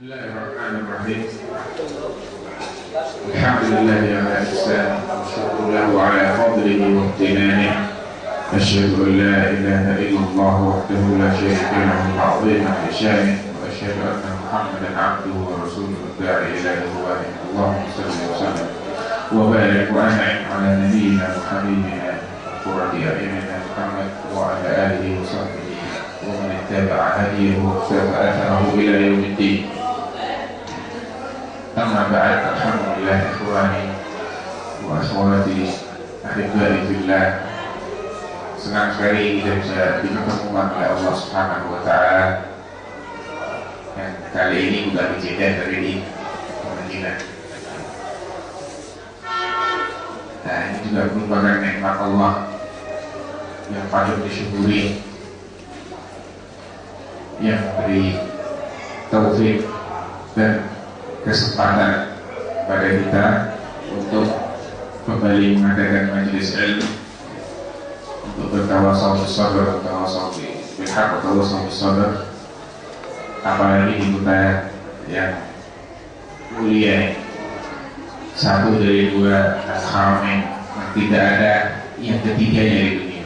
Bismillahirrahmanirrahim. Alhamdulillahi ala ihsanihi wa syukru lahu ala fadlihi wa imtinanihi. Asyhadu an la ilaha illallah wahdahu la syarika lahu ta'ziman li syanihi wa asyhadu anna Muhammadan 'abduhu wa rasuluhu da'i ila ridwanihi. Allahumma shalli wa sallim wa barik wa an'im ala nabiyyina wa habibina qurrati a'yunina Muhammad wa ala alihi wa sahbihi wa man ittaba'a hadiyahu wa iqtada atharahu ila yaumiddin. Amma ba'd, alhamdulillah ikhwani wa akhwati ahibbai fillah. Senang sekali kita bisa dipertemukan oleh Allah Subhanahu wa taala. Dan kali ini bukan di Jeddah tapi di Madinah. Nah, ini juga merupakan nikmat Allah yang patut disyukuri, yang beri taufik dan kesempatan pada kita untuk kembali mengadakan majelis ilmu, untuk bertawasau bis-sabr, bertawasau bil-haq, bertawasau bis-sabr, apalagi di kota yang mulia ini, satu dari dua al-haramain yang tidak ada yang ketiganya di dunia.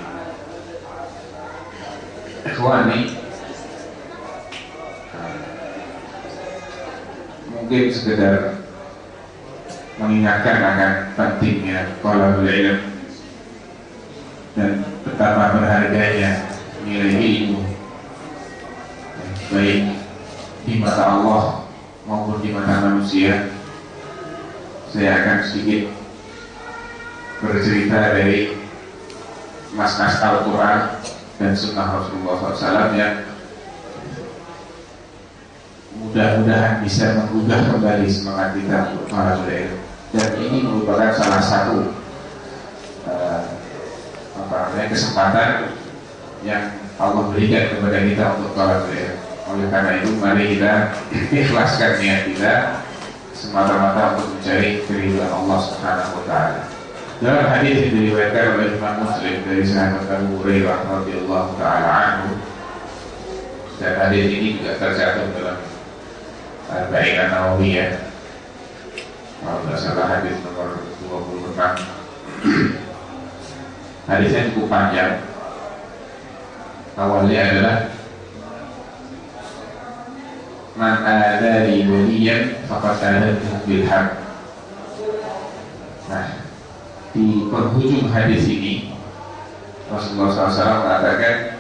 Ikhwani, mungkin sekedar mengingatkan akan pentingnya thalabul ilm dan betapa berharganya nilai ilmu, baik di mata Allah maupun di mata manusia. Saya akan sedikit bercerita dari nas-nas Al-Quran dan Sunnah Rasulullah SAW yang mudah-mudahan bisa menggugah kembali semangat kita untuk thalabul ilm. Dan ini merupakan salah satu kesempatan yang Allah berikan kepada kita untuk thalabul ilm. Oleh karena itu, mari kita ikhlaskan niat kita semata-mata untuk mencari keridhaan Allah Subhanahu wa taala. Dalam hadis yang diriwayatkan oleh Imam Muslim dari sahabat Abu Hurairah radhiyallahu taala anhu, dan hadis ini juga tercantum dalam Arba'in An-Nawawiyah, kalau tidak salah hadis nomor 26. Hadisnya cukup panjang. Awalnya adalah man adali waliyan faqad adaltuhu bil haqq. Nah, di penghujung hadis ini Rasulullah SAW mengatakan,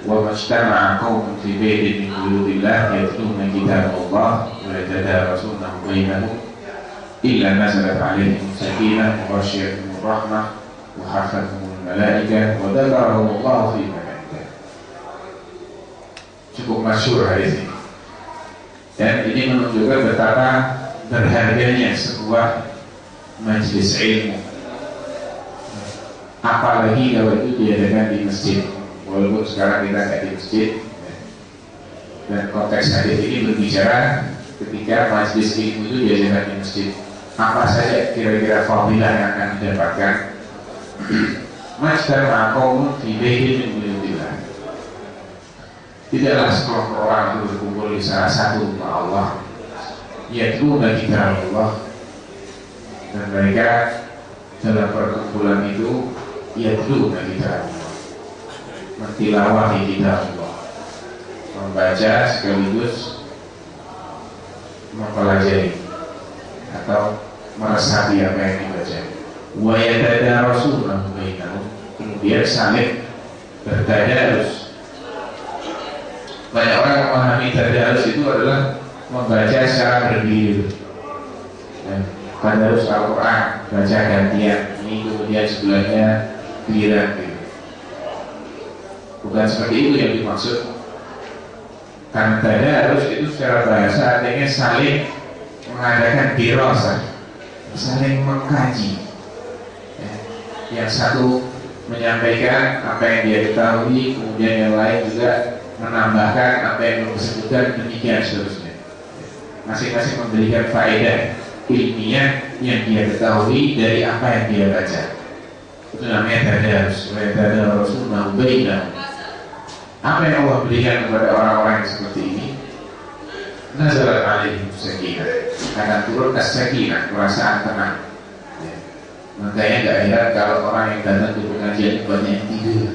wa majtama'a qaumun fi baitin min buyutillah yatluna kitaballah wa yatadarasunahu bainahum illa nazalat 'alaihim sakinah wa ghasyiyatuhum rahmah wa hafathahumul malaikah wa dzakarahumullahu fi man indah. Cukup masyhur hadis ini. Dan ini menunjukkan betapa berharganya sebuah majelis ilmu, apalagi kalau itu diadakan di masjid. Walaupun sekarang kita tidak di masjid, dan konteks hadis ini berbicara ketika majelis ilmu itu diadakan di masjid, apa saja kira-kira fadilah yang akan didapatkan. Majtama'a qaumun fi baitin min buyutillah. Tidaklah sekelompok orang itu berkumpul di salah satu rumah Allah, yatluna kitabullah, dan mereka dalam perkumpulan itu yatluna kitabullah, mentilawahi kitabullah, membaca sekaligus mempelajari atau meresapi apa yang dibaca. Wa yatadarasunahu bainahum, kemudian saling bertadarus. Banyak orang memahami tadarus itu adalah membaca secara bergilir. Tadarus Al-Quran, baca gantian, ini kemudian sebelahnya giliran gitu. Bukan seperti itu yang dimaksud. Karena tadarus itu secara bahasa artinya saling mengadakan dirasah, saling mengkaji. Yang satu menyampaikan apa yang dia ketahui, kemudian yang lain juga menambahkan apa yang belum disebutkan, demikian seterusnya. Masing-masing memberikan faedah ilmiah yang dia ketahui dari apa yang dia baca. Itu namanya tadarus. Wa yatadarasunahu bainahum. Apa yang Allah berikan kepada orang-orang yang seperti ini? nazalat alaihim sakinah, akan turun as-sakinah, perasaan tenang. Ya. Makanya gak heran kalau orang yang datang ke pengajian banyak yang tidur,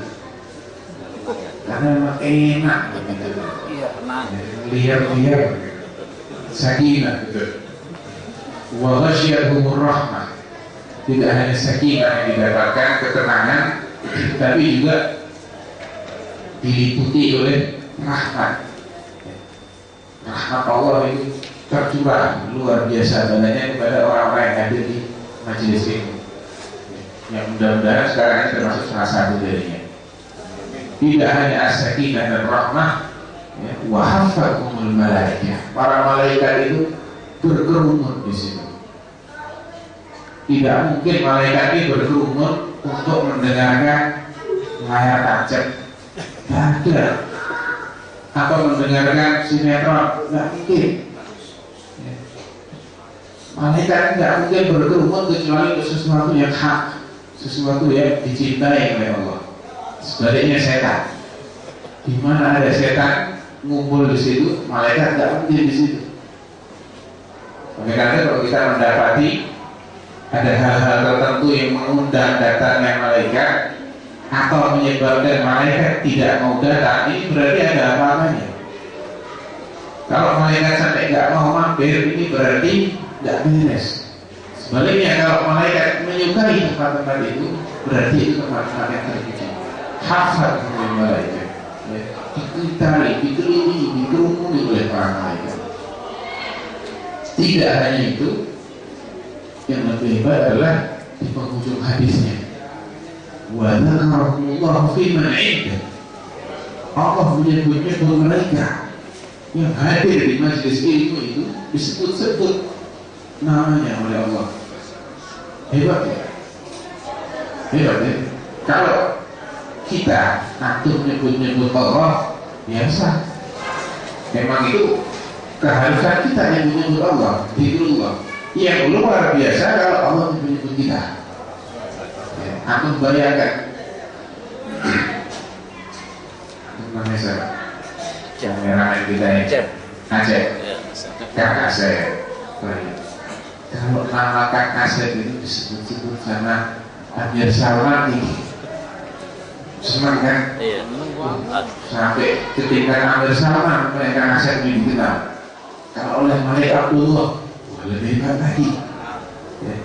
karena memang enak gitu. Iya, tenang. Liar-liar, sakinah gitu. Wa ghasyiyahumur rahmah. Tidak hanya sakinah yang didapatkan, ketenangan, tapi juga diliputi oleh rahmat. Rahmat Allah itu tercurah luar biasa banyaknya kepada orang-orang yang hadir di majelis ini. Yang mudah-mudahan sekarang ini termasuk salah satu darinya. Tidak hanya as-sakinah dan rahmah, ya, wa hafakumul malaikah. Para malaikat itu berkerumun di situ. Tidak mungkin malaikat ini berkerumun untuk mendengarkan layar tancap, tidak, atau mendengarkan sinetron, tidak mungkin. Malaikat tidak mungkin berkerumun kecuali untuk sesuatu yang hak, sesuatu yang dicintai oleh Allah. Sebaliknya setan, di mana ada setan ngumpul di situ, malaikat tidak mungkin di situ. Karena kalau kita mendapati ada hal-hal tertentu yang mengundang datangnya malaikat atau menyebabkan malaikat tidak mau datang, ini berarti ada apa-apanya. Kalau malaikat sampai nggak mau mampir, ini berarti nggak beres. Sebaliknya kalau malaikat menyukai tempat-tempat itu, berarti itu tempat-tempat yang terpuji. Hafal oleh malaikat, dikitari, dikelilingi, dikerumuni oleh para malaikat. Tidak hanya itu, yang lebih hebat adalah di penghujung hadisnya. Wa dzakarakumullahu fi man 'indah. Allah menyebut-nyebut mereka yang hadir di majelis ilmu itu, disebut-sebut namanya oleh Allah. Hebat ya? Hebat ya? Kalau kita antum nyebut-nyebut Allah biasa, memang itu keharusan kita yang menyebut Allah, zikrullah. Yang luar biasa kalau Allah menyebut kita. Ya, antum bayangkan. Namanya siapa? Kameramen kita ini. Aceh. Kakak saya. Kalau nama kakak saya itu disebut-sebut sama Amir Salman ini. Senang kan? Iya. Sampai ketika Amir Salman mereka ngasih dikenal. Kalau oleh Malik Abdullah lebih hebat lagi. Ya.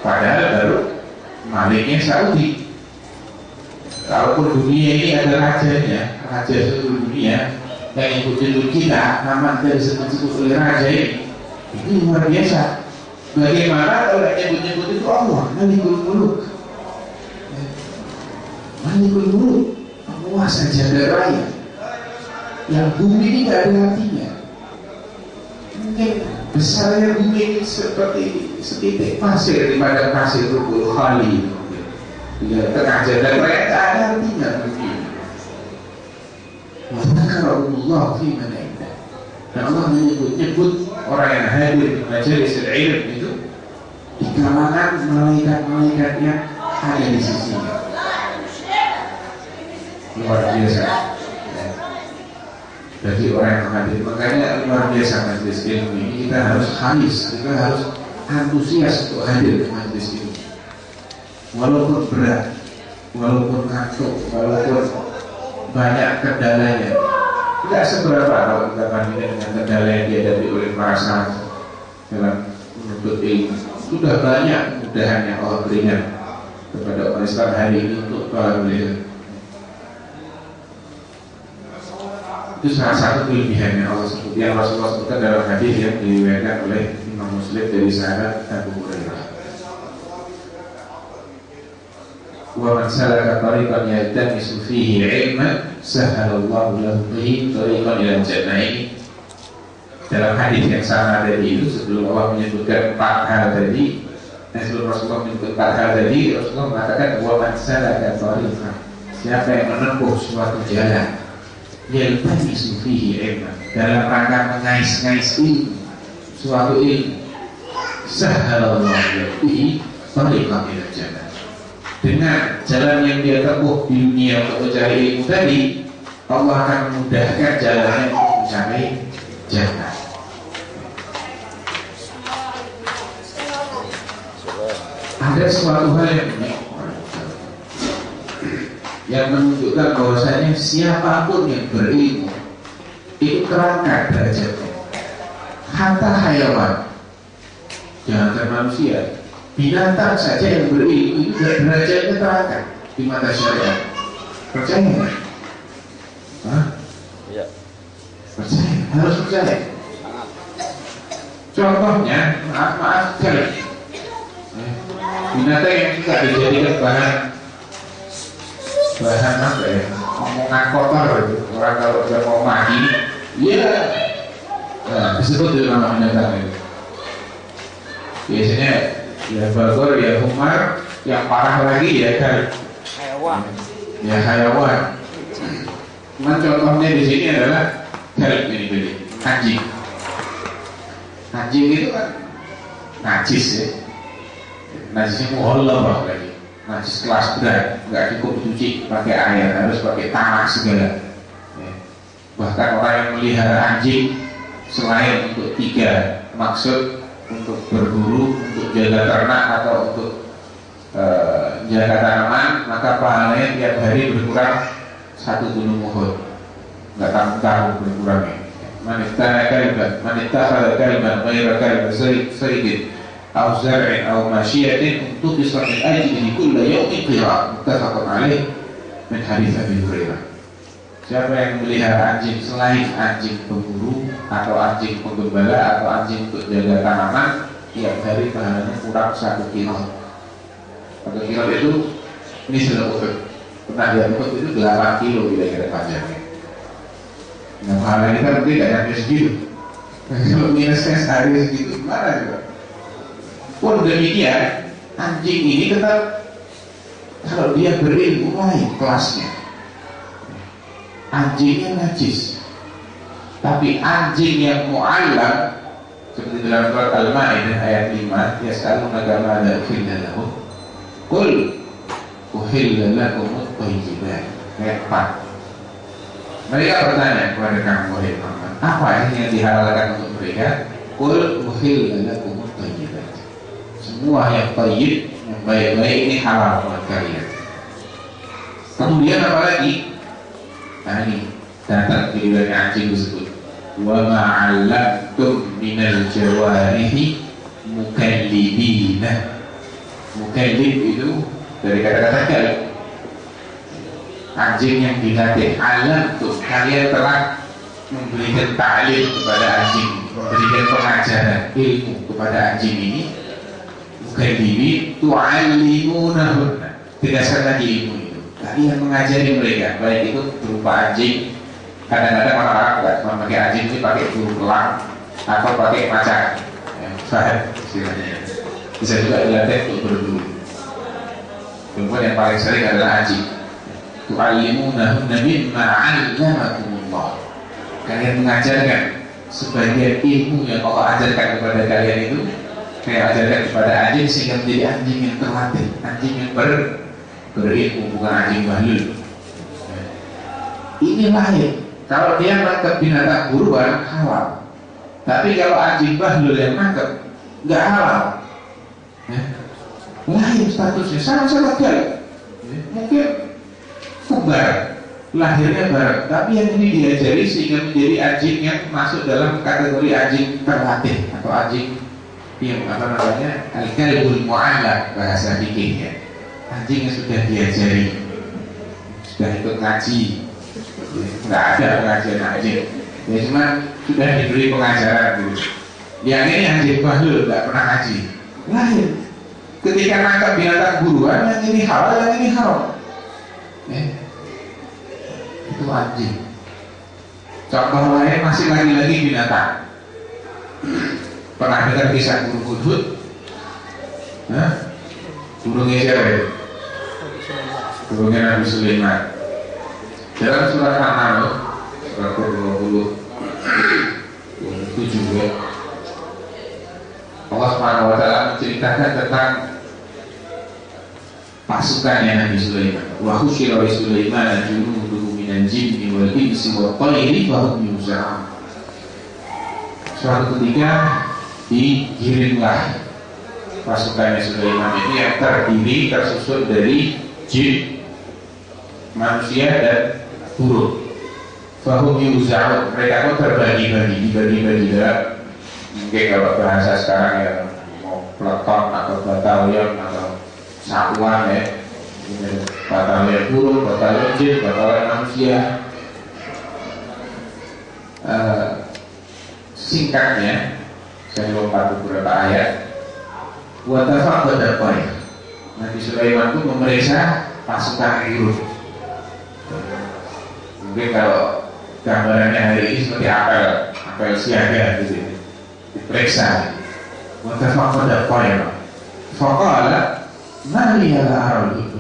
Padahal baru Maliknya Saudi. Kalaupun dunia ini ada rajanya, raja seluruh dunia yang ikut kita, nama kita disebut-sebut oleh raja ini luar biasa. Bagaimana kalau nyebut-nyebut itu Allah, Malikul Muluk. Malikul Muluk, penguasa jagat raya. Yang bumi ini tidak ada artinya. Mungkin besarnya bumi ini seperti setitik pasir di padang pasir Rukul Khali. Di tengah jagat raya tidak ada artinya bumi. Wa dzakarakumullahu fi man 'indah. Dan Allah menyebut-nyebut orang yang hadir di majelis ilmu itu di kalangan malaikat-malaikat yang ada di sisinya. Luar biasa. Bagi orang yang hadir, makanya luar biasa majelis ilmu ini. Kita harus haris, kita harus antusias untuk hadir ke majelis ilmu. Walaupun berat, walaupun ngantuk, walaupun banyak kendalanya, tidak seberapa kalau kita bandingkan dengan kendala yang dihadapi oleh para sahabat dalam menuntut ilmu. Sudah banyak kemudahan yang Allah berikan kepada orang Islam hari ini untuk talabul ilmu. Itu salah satu kelebihannya Allah sebut, yang Rasulullah sebutkan dalam hadis yang diriwayatkan oleh Imam Muslim dari sahabat Abu Hurairah. Wa man salaka tariqan yaltamisu fihi 'ilman sahhalallahu lahu bihi tariqan ila jannah. Dalam hadis yang sama tadi itu, sebelum Allah menyebutkan 4 hal tadi, sebelum Rasulullah menyebutkan 4 hal tadi, Rasulullah mengatakan wa man salaka tariqan, siapa yang menempuh suatu jalan yaltamisu fihi 'ilman, dalam rangka mengais-ngais ilmu, suatu ilmu, sahhalallahu lahu bihi tariqan ila jannah. Dengan jalan yang dia tempuh di dunia untuk mencari ilmu tadi, Allah akan memudahkan jalannya untuk mencapai jannah. Ada suatu hal yang menunjukkan bahwasanya siapapun yang berilmu itu terangkat derajatnya. Hatta hayawan, jangankan manusia, binatang saja yang berilmu itu derajatnya terangkat di mata syariat. Percaya nggak? Hah? Iya. Percaya, harus percaya. Contohnya, maaf sekali, binatang yang tidak dijadikan bahan apa ya, omongan kotor gitu. Orang kalau udah mau mandi, ya, nah, disebut itu nama binatang itu. Biasanya ya bagor, ya humar, yang parah lagi ya kan hayawan. Ya hayawan. Cuman contohnya di sini adalah kalb ini, anjing. Anjing itu kan najis ya. Najisnya muhallabah lagi. Najis kelas berat, nggak cukup dicuci pakai air, harus pakai tanah segala. Ya. Bahkan orang yang melihara anjing selain untuk 3 maksud, untuk berburu, untuk jaga ternak atau untuk jaga tanaman, maka pahalanya tiap hari berkurang 1 gunung Uhud. Nggak tanggung-tanggung berkurangnya. Manita kalban ghaira kalban sayyidin aw zar'in aw masyiatin untuk disramin ajlihi kulla yawmin qira', muttafaqun alaih min hadits Abi Hurairah. Siapa yang memelihara anjing selain anjing pemburu atau anjing penggembala atau anjing untuk jaga tanaman, tiap hari pahalanya kurang 1 kilo. 1 kilo itu ini sudah Uhud. Pernah lihat Uhud itu 8 kilo kira-kira panjangnya. Nah, pahala kita mungkin tidak nyampe segitu. Kalau minusnya sehari segitu, gimana juga? Pun demikian, anjing ini tetap kalau dia berilmu lain kelasnya. Anjingnya najis, tapi anjing yang mu'allam seperti dalam surat Al-Maidah ayat 5, yas'alunaka ma'adha uhilla lahum qul uhilla lakumut thayyibat. Ayat 4. Mereka bertanya kepada kamu, wahai Muhammad, apa yang dihalalkan untuk mereka? Qul uhilla lakumut thayyibat. Semua yang thayyib, yang baik-baik ini halal buat kalian. Kemudian apa lagi? Nah ini datang di wilayah anjing disebut wa ma'allamtum minal jawarihi mukallibina. Mukallib itu dari kata-kata kalb, anjing yang dilatih. Alam tuh kalian telah memberikan ta'lim kepada anjing, memberikan pengajaran ilmu kepada anjing ini. Mukallibi tu'allimunahun, tegaskan lagi ilmu itu. Kalian mengajari mereka, baik itu berupa anjing. Kadang-kadang orang-orang nggak cuma pakai anjing, itu pakai burung elang atau pakai macan. Faham istilahnya. Bisa juga dilatih untuk berburu. Kemudian yang paling sering adalah anjing. Tu'allimunahunna mimma 'allamakumullah. Kalian mengajarkan sebagian ilmu yang Allah ajarkan kepada kalian itu, kayak ajarkan kepada anjing sehingga menjadi anjing yang terlatih, anjing yang berilmu, bukan anjing bahlul. Ini lain. Kalau dia menangkap binatang buruan halal, tapi kalau anjing bahlul yang menangkap nggak halal. Lain statusnya, sama-sama galak. Mungkin kembar, lahirnya bareng, tapi yang ini diajari sehingga menjadi anjing yang masuk dalam kategori anjing terlatih atau anjing yang apa namanya al-kalbul mu'allam bahasa fikihnya. Anjing yang sudah diajari, sudah ikut ngaji, nggak ada pengajian anjing, ya cuma sudah diberi pengajaran gitu. Yang ini anjing bahlul, nggak pernah ngaji. Lahir ketika nangkap binatang buruan, yang ini halal, yang ini haram. Itu anjing. Contoh lain masih lagi binatang. Pernah dengar kisah burung hudhud? Burungnya siapa ya? Burungnya Nabi Sulaiman. Dalam surat An-Naml surat 27 ya, Allah Subhanahu wa ta'ala menceritakan tentang pasukannya Nabi Sulaiman. Wa khusyira li Sulaiman junuduhu minal jinni wal insi wat tayri fa hum yuz'un. suatu ketika dikirimlah pasukannya Sulaiman ini yang terdiri tersusun dari jin, manusia dan burung. Fahum yuza'un, mereka pun terbagi-bagi, dibagi-bagi dalam, mungkin kalau bahasa sekarang ya mau peleton atau batalion atau satuan ya, batalion burung, batalion jin, batalion manusia. Singkatnya, saya lompat beberapa ayat. Watafaq badapai, Nabi Sulaiman itu memeriksa pasukan burung. Mungkin kalau gambarannya hari ini seperti apel siaga gitu, diperiksa. Watafaq badapai, faqala maliyala arul.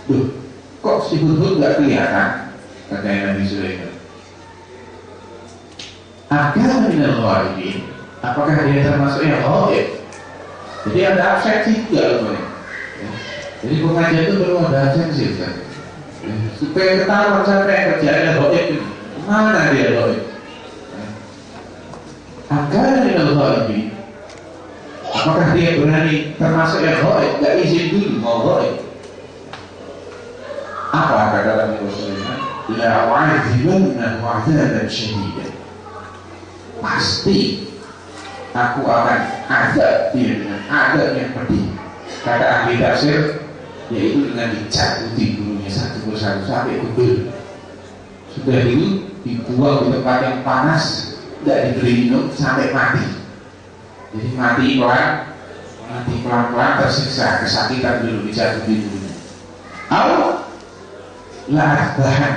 Duh, kok si hudhud gak kelihatan? Katanya Nabi Sulaiman. Agar minal ghaibin, apakah dia termasuk yang ghaib? Jadi ada absensi juga loh, ya. Jadi pengajian itu perlu ada absensi kan? Ya. Supaya ketahuan siapa yang kerjanya ghaib itu, mana dia ghaib? Ya. Agar minal ghaibin, apakah dia berani termasuk yang ghaib? Gak izin dulu mau ghaib. Apa kata Nabi Sulaiman? La wa'adzibannahu 'adzaban syadidan. Pasti aku akan azab dia dengan azab yang pedih. Kata ahli tafsir, yaitu dengan dicabuti bulunya satu persatu sampai gundul. Sudah itu dibuang di tempat yang panas, tidak diberi minum sampai mati. Jadi mati pelan-pelan tersiksa, kesakitan dulu dicabuti bulunya. Allah lah bahan.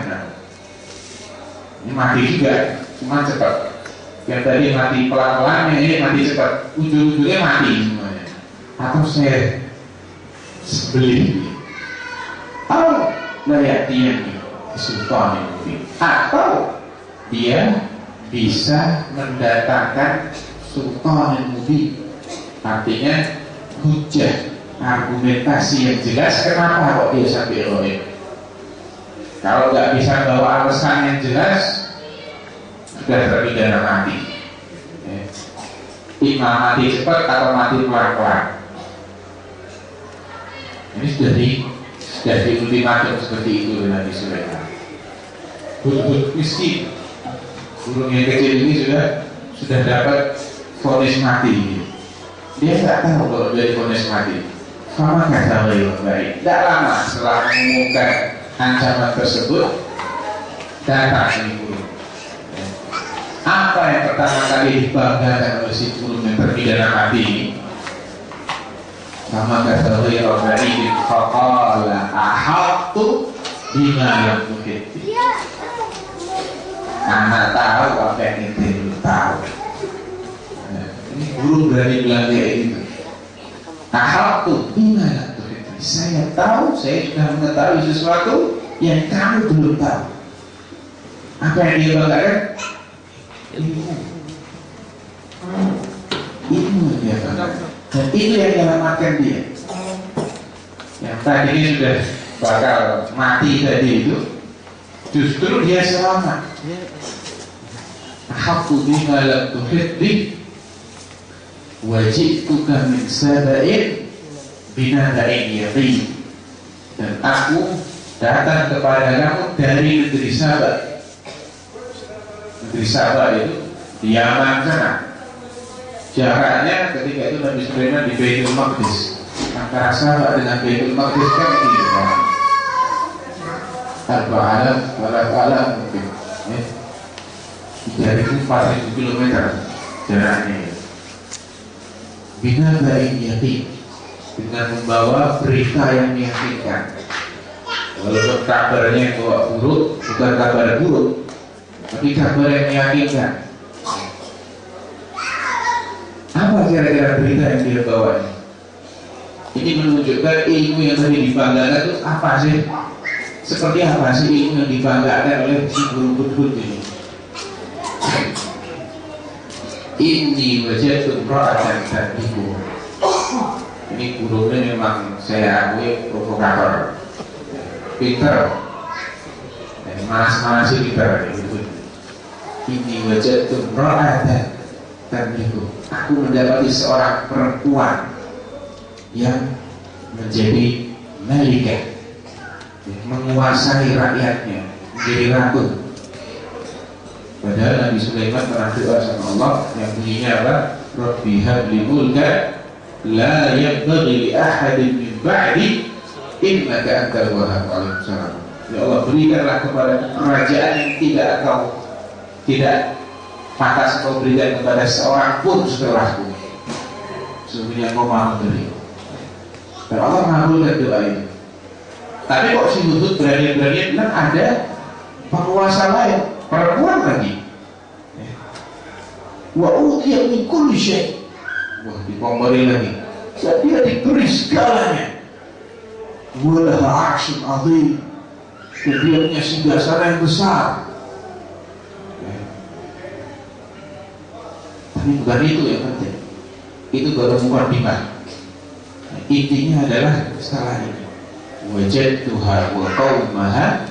Ini mati juga, cuma cepat. Yang tadi mati pelan-pelan, yang ini mati cepat, ujung-ujungnya mati semuanya. Atau saya sebeli, atau layak dia sultan ini, atau dia bisa mendatangkan sultan yang mubin, artinya hujah, argumentasi yang jelas kenapa kok dia sampai ghaib. Kalau nggak bisa bawa alasan yang jelas, sudah terpidana mati. Imam mati cepat atau mati pelan-pelan. Ini sudah diultimatum seperti itu oleh Nabi Sulaiman. Hudhud miskin, burung yang kecil ini sudah dapat vonis mati. Dia nggak tahu kalau dia vonis mati. Sama kata beliau baik. Tidak lama setelah mengumumkan ancaman tersebut, datang ini burung. Apa yang pertama kali dibanggakan oleh si burung yang terpidana mati ini? Sama kata beliau baik. Faqala ahattu bima lam tuhit. Anak tahu apa yang itu belum tahu. Ini burung berani bilang kayak gitu. Ahattu bima lam tuhit. Saya tahu, saya sudah mengetahui sesuatu yang kamu belum tahu. Apa yang dia banggakan? Ilmu dia banggakan. Dan itu yang menyelamatkan dia. Yang tadi ini sudah bakal mati tadi itu, justru dia selamat. Haqqu bima lam tuhit bih wa ji'tuka min saba'in binaba'in yaqin. Dan aku datang kepada kamu dari negeri Sabah. Negeri Sabah itu di Yaman sana. Jaraknya ketika itu Nabi Sulaiman di Baitul Maqdis. Antara Sabah dengan Baitul Maqdis kan ini kan Al-Ba'alam, Al-Ba'alam mungkin 3.000-4.000 km jaraknya. Binaba'in yaqin, dengan membawa berita yang meyakinkan. Walaupun kabarnya bawa buruk, bukan kabar buruk, tapi kabar yang meyakinkan. Apa kira-kira berita yang dia bawa ini? Ini menunjukkan ilmu yang tadi dibanggakan itu apa sih? Seperti apa sih ilmu yang dibanggakan oleh si burung hudhud ini? Inni wajadtu imra'atan tabiku. Ini burungnya memang saya akui provokator, pinter, manas-manas pinter. Inni wajadtu imra'atan Tanriku, aku mendapati seorang perempuan yang menjadi malikah, menguasai rakyatnya, menjadi ratu. Padahal Nabi Sulaiman pernah doa sama Allah yang bunyinya apa? Rabbi habli mulka la yanbaghi li ahadin min ba'di innaka antal wahhab. Ya Allah, berikanlah kepada kerajaan yang tidak pantas kau berikan kepada seorang pun setelahku. Sesungguhnya kau maha memberi. Dan Allah mengabulkan doa ini. Tapi kok si Hudhud berani-berani bilang ada penguasa lain, perempuan lagi. Wa utiya min kulli syai'. Wah, dikompori lagi. Dia diberi segalanya. Walaha 'arsyun 'azim. Dan dia punya singgasana yang besar. Tapi bukan itu yang penting. Itu baru mukaddimah. Intinya adalah setelah ini. Wajadtuha wa qaumaha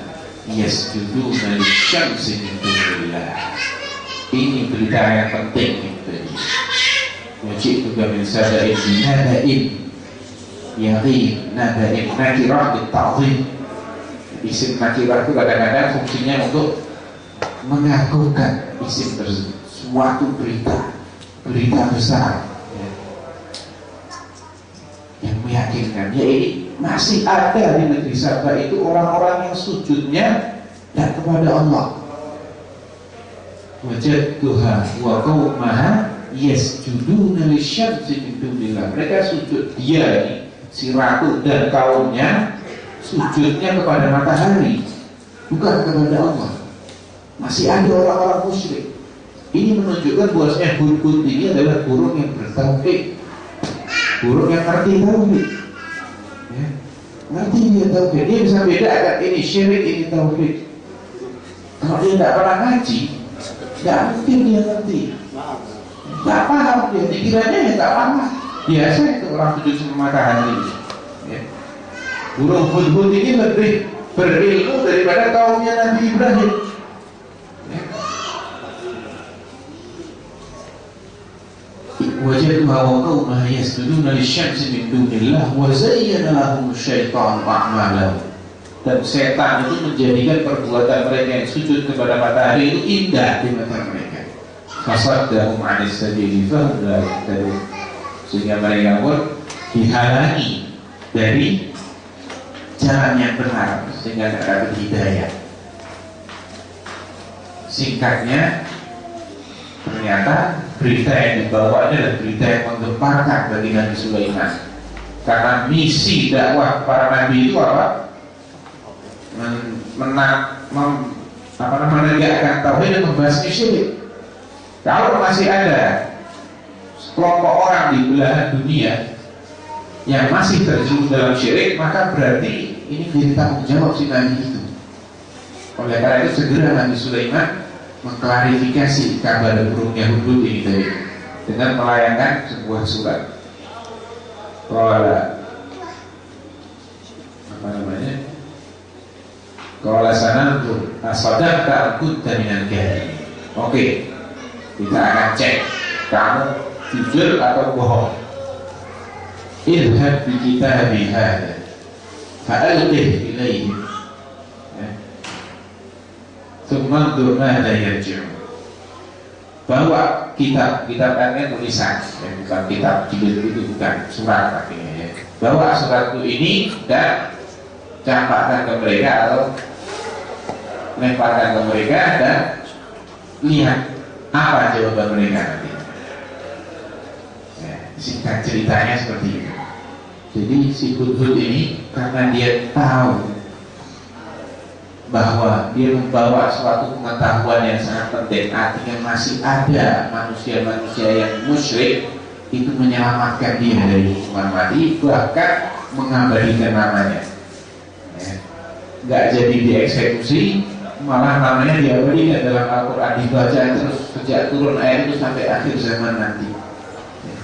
yasjuduna lisyamsi min dunillah. Ini berita yang penting ini. Wajib juga min sada'in binada'in yaqin nada'in nakirah bitta'zim. Isim nakirah itu kadang-kadang fungsinya untuk mengagumkan isim tersebut. Suatu berita besar yang meyakinkan. Ya, ini masih ada di negeri Saba itu orang-orang yang sujudnya dan kepada Allah. Wajadtuha wa qaumaha yasjuduna lisyamsi min dunillah. Mereka sujud, dia ini si ratu dan kaumnya sujudnya kepada matahari, bukan kepada Allah. Masih ada orang-orang musyrik. Ini menunjukkan bahwasanya Hudhud ini adalah burung yang bertauhid, burung yang ngerti tauhid. Ya, ngerti dia tauhid. Dia bisa bedakan ini syirik, ini tauhid. Kalau dia tidak pernah ngaji, tidak mungkin dia ngerti. Tidak paham dia, dikiranya ya tidak paham. Biasa itu orang sujud sama matahari. Ya. Burung Hudhud ini lebih berilmu daripada kaumnya Nabi Ibrahim. Wajadtuha wa qaumaha yasjuduna lisyamsi min dunillah wa zayyana lahum asyaitanu a'malahum. Dan setan itu menjadikan perbuatan mereka yang sujud kepada matahari itu indah di mata mereka. Fasaddahum 'anis sabili fahum la yahtadun. Sehingga mereka pun dihalangi dari jalan yang benar, sehingga tidak dapat hidayah. Singkatnya, ternyata berita yang dibawa adalah berita yang menggemparkan bagi Nabi Sulaiman. Karena misi dakwah para nabi itu apa? Menegakkan tauhid dan membahas syirik. Kalau masih ada kelompok orang di belahan dunia yang masih terjerumus dalam syirik, maka berarti ini jadi tanggung jawab si Nabi itu. Oleh karena itu segera Nabi Sulaiman mengklarifikasi kabar burungnya Hudhud ini tadi dengan melayangkan sebuah surat. Qala sananzur asadaqta kunta minal kadhibin. Oke, kita akan cek kamu jujur atau bohong. Idhab bi kitabi hadha fa'alqih ilayhim thumma anzur madza yarji'un. Bawa kitab kan tulisan, bukan kitab jilid, itu bukan surat artinya ya. Bawa suratku ini dan campakkan ke mereka atau lemparkan ke mereka dan lihat apa jawaban mereka nanti. Ya, singkat ceritanya seperti itu. Jadi si Hudhud ini karena dia tahu bahwa dia membawa suatu pengetahuan yang sangat penting, artinya masih ada manusia-manusia yang musyrik, itu menyelamatkan dia dari hukuman mati, bahkan mengabadikan namanya. Ya. Nggak jadi dieksekusi, malah namanya diabadikan dalam Al-Quran, dibaca terus sejak turun ayat itu sampai akhir zaman nanti. Ya.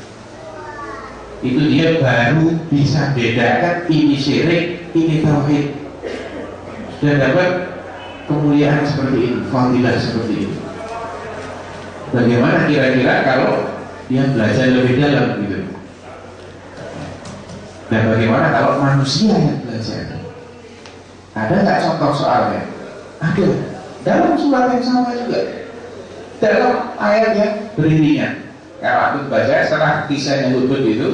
Itu dia baru bisa bedakan ini syirik, ini tauhid, dan dapat kemuliaan seperti ini, fadilah seperti ini. Bagaimana kira-kira kalau dia belajar lebih dalam gitu? Dan bagaimana kalau manusia yang belajar? Ada nggak contoh soalnya? Ada. Dalam surat yang sama juga. Dalam ayat yang beriringan. Kalau aku baca setelah kisahnya Hudhud itu,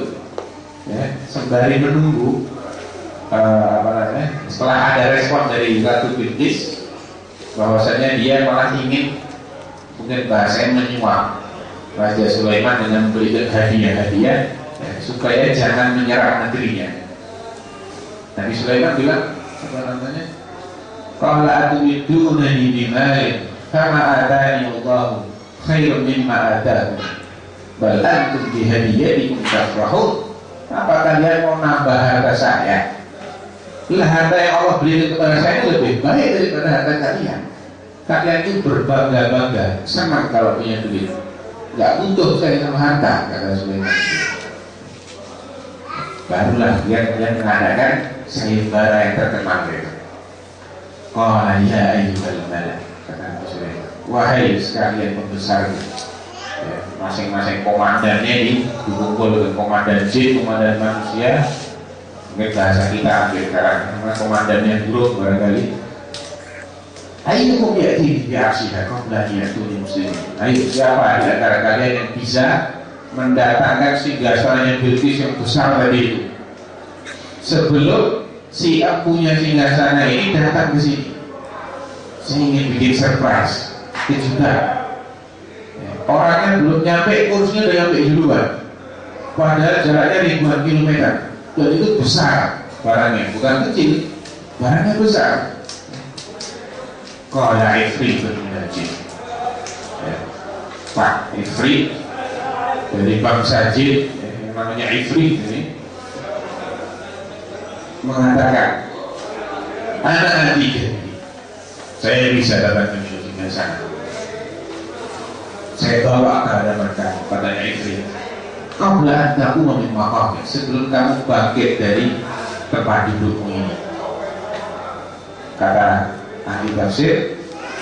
ya, sembari menunggu setelah ada respon dari Ratu Bilqis bahwasanya dia malah ingin, mungkin bahasanya menyuap Raja Sulaiman dengan memberikan hadiah-hadiah ya, supaya jangan menyerang negerinya. Nabi Sulaiman bilang apa namanya? Qala atumidunani bimalin kama atani Allah khairun mimma atakum bal antum bihadiyatikum tafrahun. Apa kalian mau nambah harta saya? Lah harta yang Allah berikan kepada saya lebih baik daripada harta kalian. Kalian itu berbangga-bangga, senang kalau punya duit. Gak butuh saya sama harta, kata Sulaiman. Barulah dia mengadakan sayembara yang terkenal itu. Qala ya ayyuhal malak, kata Nabi Sulaiman, wahai sekalian pembesar, ya, masing-masing komandannya dikumpul dengan komandan jin, komandan manusia. Mungkin bahasa kita ambil sekarang, karena komandannya buruk barangkali. Ayo ya'ti bi arsyiha qabla an ya'tuni muslimin. Ayo siapa di antara kalian yang bisa mendatangkan singgasananya Bilqis yang besar tadi itu sebelum si punya singgasana ini datang ke sini. Saya ingin bikin surprise. Itu juga ya, orangnya belum nyampe, kursinya udah nyampe duluan. Padahal jaraknya ribuan kilometer. Dan itu besar barangnya, bukan kecil. Barangnya besar. Qala ifritun minal jin. Pak Ifrit dari bangsa jin yang namanya Ifrit ini mengatakan, anak tiga, saya bisa datang ke sana. Saya bawa ke hadapan kamu, katanya Ifrit. Qabla an taquma min maqamik, sebelum kamu bangkit dari tempat dudukmu ini. Kata ahli tafsir,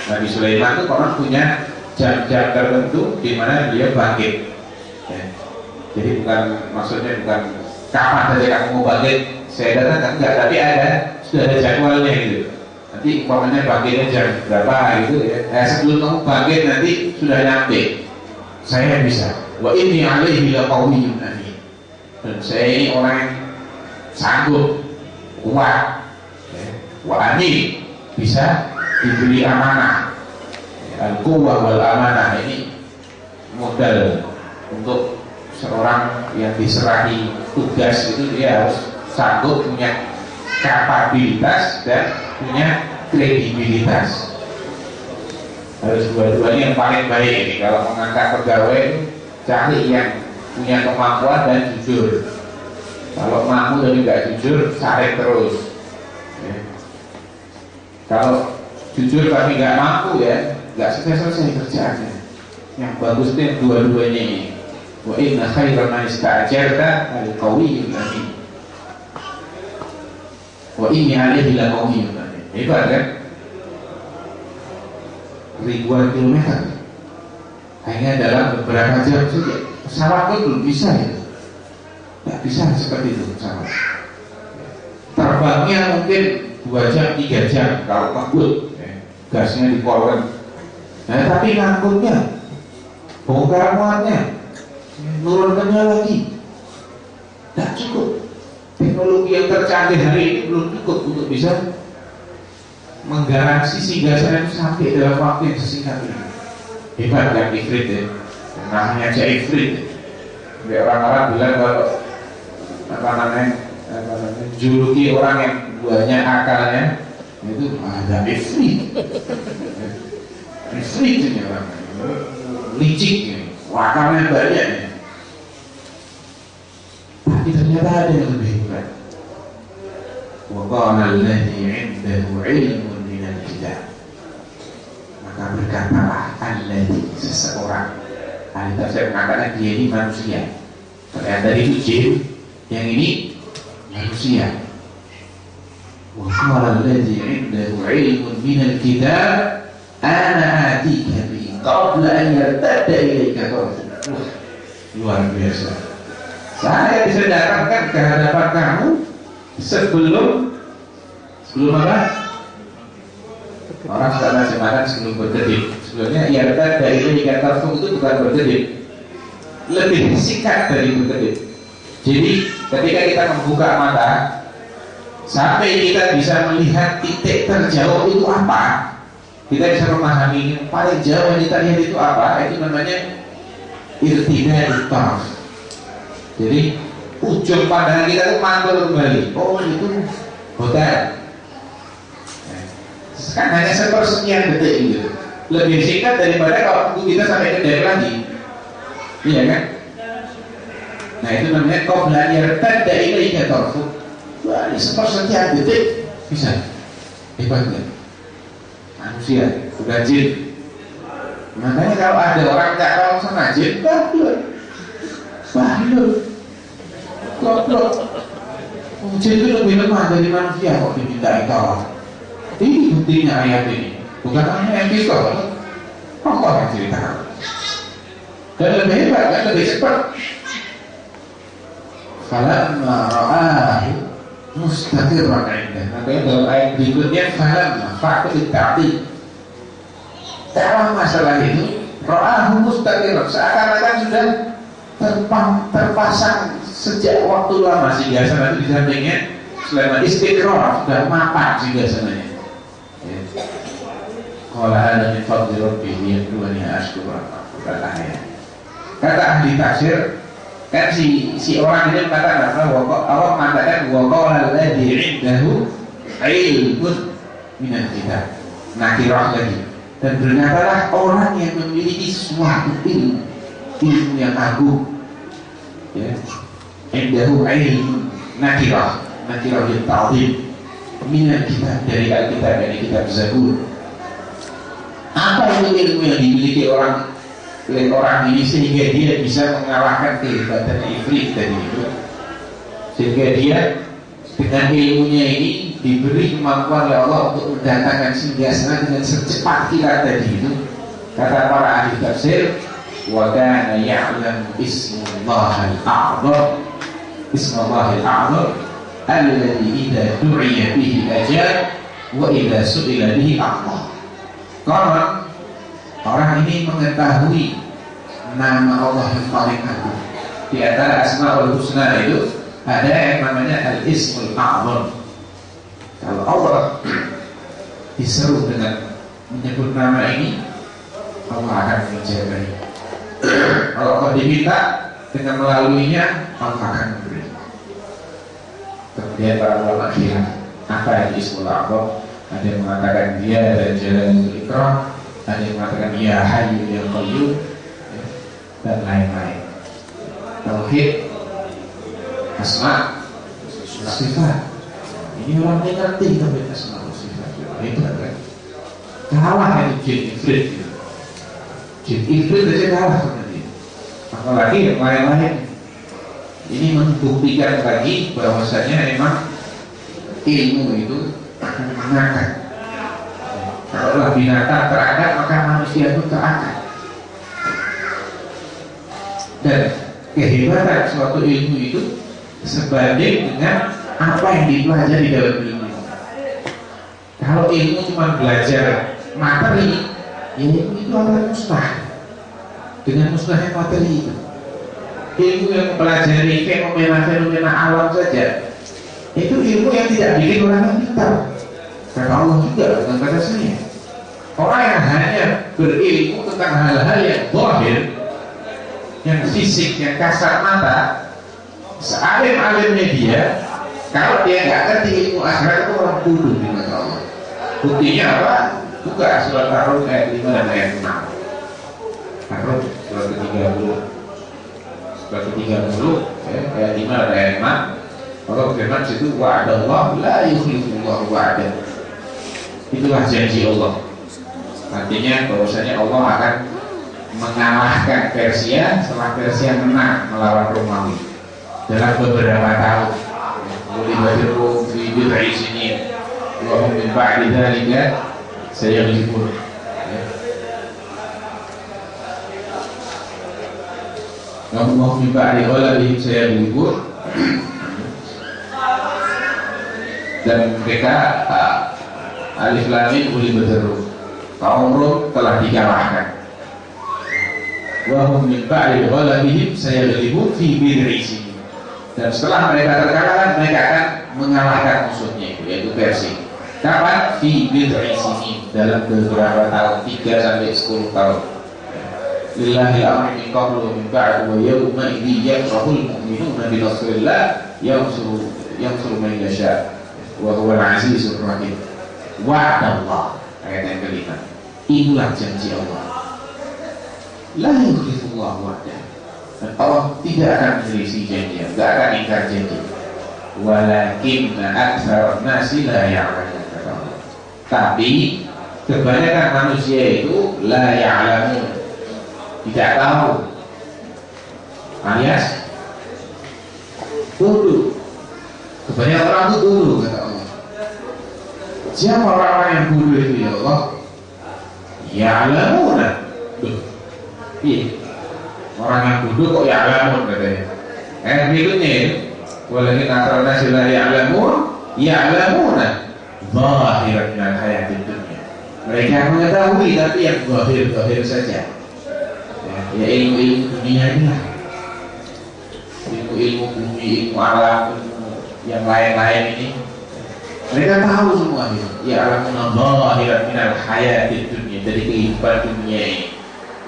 Nabi Sulaiman itu orang punya jam-jam tertentu di mana dia bangkit. Ya. Jadi maksudnya bukan kapan saja kamu mau bangkit, saya datang kan enggak, tapi sudah ada jadwalnya gitu. Nanti umpamanya bangkitnya jam berapa gitu ya. Sebelum kamu bangkit nanti sudah nyampe. Saya bisa. Wa inni alaihi laqawiyyun amin. Dan saya ini orang yang sanggup, kuat, ya. Wa amin, bisa diberi amanah. Al-quwwah wal amanah ini modal untuk seorang yang diserahi tugas itu, dia harus sanggup, punya kapabilitas dan punya kredibilitas. Harus dua-duanya yang paling baik ini. Kalau mengangkat pegawai, cari yang punya kemampuan dan jujur. Kalau mampu tapi nggak jujur, cari terus. Ya. Kalau jujur tapi nggak mampu, ya nggak selesai kerjaannya. Yang bagus itu yang dua-duanya ini. Wa inna khairan man ista'jarta al-qawiyyul amin. Wa inni alaihi laqawiyyun amin. Hebat kan? Ribuan kilometer hanya dalam beberapa jam saja. Pesawat pun belum bisa ya. Nggak bisa seperti itu pesawat. Terbangnya mungkin 2 jam, 3 jam kalau ngebut, gasnya dikeluarkan. Nah, tapi ngangkutnya, bongkar muatnya, nurunkannya lagi, tidak cukup. Teknologi yang tercanggih hari ini belum cukup untuk bisa menggaransi singgasana itu sampai dalam waktu yang sesingkat ini. Hebat kan Ifrit ya, namanya aja Ifrit. Ya, orang-orang bilang kalau apa namanya juluki orang yang banyak akalnya itu ada Ifrit. Ifrit ini orang licik, wakalnya banyak. Tapi ternyata ada yang lebih hebat. Wa qala alladhi 'indahu 'ilmun minal kitab. Maka berkatalah alladhi, seseorang. Ahli tafsir mengatakan dia ini manusia. Ternyata itu jin, yang ini manusia. Wa qala alladhi 'indahu 'ilmun minal kitab ana atika bi qabla an yartadda ilaika tarfuk. Luar biasa. Saya bisa datangkan ke hadapan kamu sebelum apa? Orang suka macam-macam sebelum berkedip. Sebenarnya yartadda ilaika tarfuk itu bukan berkedip, lebih singkat dari berkedip. Jadi ketika kita membuka mata sampai kita bisa melihat titik terjauh itu apa, kita bisa memahami yang paling jauh yang kita lihat itu apa, itu namanya irtidadut taraf. Jadi ujung pandangan kita itu mantul kembali. Oh itu hotel. Kan hanya sepersekian detik gitu. Lebih singkat daripada kalau kita sampai ke daerah lagi. Iya kan? Nah itu namanya qabla yartadda ilaika tarfuk. Wah ini sepersekian detik bisa. Hebat kan? Manusia, bukan jin. Makanya kalau ada orang tak tahu sama jin, bahlul, goblok. Jin itu lebih lemah dari manusia kok dimintai tolong. Ini buktinya ayat ini, bukan hanya yang kita, Allah yang ceritakan. Dan lebih hebat, kan lebih cepat. Falamma ra'ahu mustaqirran 'indah. Makanya dalam ayat berikutnya falamma fa'il ta'ti. Dalam masalah itu ra'ahu mustaqirran, seakan-akan sudah terpasang sejak waktu lama, sehingga sana itu di sampingnya selama istiqrar sudah mapan sehingga sananya. Qala hada min fadli rabbi liyabluwani ashkuru am akfur. Kata ahli tafsir, kan si orang ini mengatakan Allah mengatakan wa qala alladhi 'indahu 'ilmun minal kitab. Nakirah lagi. Dan berkatalah orang yang memiliki suatu ilmu yang agung, ya, 'indahu 'ilmun, nakirah yang ta'zim minal kitab, dari Alkitab, dari kitab Zabur. Apa itu ilmu yang dimiliki oleh orang ini sehingga dia bisa mengalahkan kehebatan Ifrit tadi itu, sehingga dia dengan ilmunya ini diberi kemampuan oleh Allah untuk mendatangkan singgasana dengan secepat kilat tadi itu. Kata para ahli tafsir, wa kana ya'lamu ismullahil a'zam alladhi idza du'iya bihi ajab wa idza su'ila bihi a'ta. Karena orang ini mengetahui nama Allah yang paling agung. Di antara Asmaul Husna itu ada yang namanya Al-Ismul A'zam. Kalau Allah diseru dengan menyebut nama ini, Allah akan menjaganya. Kalau Allah diminta dengan melaluinya, Allah akan memberi. Kemudian para ulama bilang, apa itu Ismul A'zam? Ada yang mengatakan dia dan jalan ikram, ada yang mengatakan ya Hayyu ya Qayyum, dan lain-lain. Tauhid, asma, sifat. Ini orang yang ngerti tauhid asma sifat. Itu kan kalah itu jin Ifrit. Jin Ifrit saja kalah sama dia. Apalagi yang lain-lain. Ini membuktikan lagi bahwasanya memang ilmu itu akan mengangkat. Kalau binatang terangkat, maka manusia itu terangkat. Dan kehebatan suatu ilmu itu sebanding dengan apa yang dipelajari dalam ilmu. Kalau ilmu cuma belajar materi, ya ilmu itu akan musnah dengan musnahnya materi itu. Ilmu yang mempelajari fenomena-fenomena alam saja, itu ilmu yang tidak bikin orang yang pintar. Kata Allah juga, bukan kata saya. Orang yang hanya berilmu tentang hal-hal yang zahir, yang fisik, yang kasar mata, sealim-alimnya dia, kalau dia nggak ngerti ilmu akhirat, itu orang bodoh di mata Allah. Buktinya apa? Buka surat Ar-Rum ayat 5 dan ayat 6. Ar-Rum surat ke-30, surat ke-30 ayat 5 dan ayat 6. Allah firman situ, wa'adallah la yukhlifullahu wa'adah. Itulah janji Allah. Artinya bahwasanya Allah akan mengalahkan Persia setelah Persia menang melawan Romawi dalam beberapa tahun. Ulibatir fi bid'i sinin wa hum min ba'di dzalika sayaghlibun. Wahum min ba'di ghalabihim sayaghlibun, dan mereka alif lam mim uli berseru, kaum Rum telah dikalahkan. Wahum min ba'di ghalabihim sayaghlibun fi bid'i sinin, dan setelah mereka terkalahkan mereka akan mengalahkan musuhnya itu, yaitu Persia. Kapan? Fi bid'i sinin, dalam beberapa tahun, 3 sampai 10 tahun. Lillahi al-amru min qablu wa min ba'du wa yawma idzi yafrahul mu'minuna bi nasrillah yansuru man yasha wa huwal azizur rahim. Wa'dallah, ayat yang kelima. Inilah janji Allah. La yukhlifullahu wa'dah. Dan Allah tidak akan menyelisih janjinya, tidak akan ingkar janji. Walakinna aktsara nasi la ya'lamun. Tapi kebanyakan manusia itu la ya'lamun, tidak tahu, alias bodoh. Kebanyakan orang itu bodoh, kata Allah. Siapa orang-orang yang bodoh itu ya Allah? Ya'lamun. Iya, orang yang bodoh kok ya'lamun katanya. Berikutnya itu, walakin aktsara nasi la ya'lamun, ya'lamuna zahiran minal hayatid dunya. Mereka mengetahui tapi yang zahir saja. Ya ilmu-ilmu dunia ini lah, ilmu bumi, ilmu alam, yang lain-lain ini mereka tahu semua itu. Ya alamuna zahiran minal hayatid dunya, dari kehidupan dunia ini.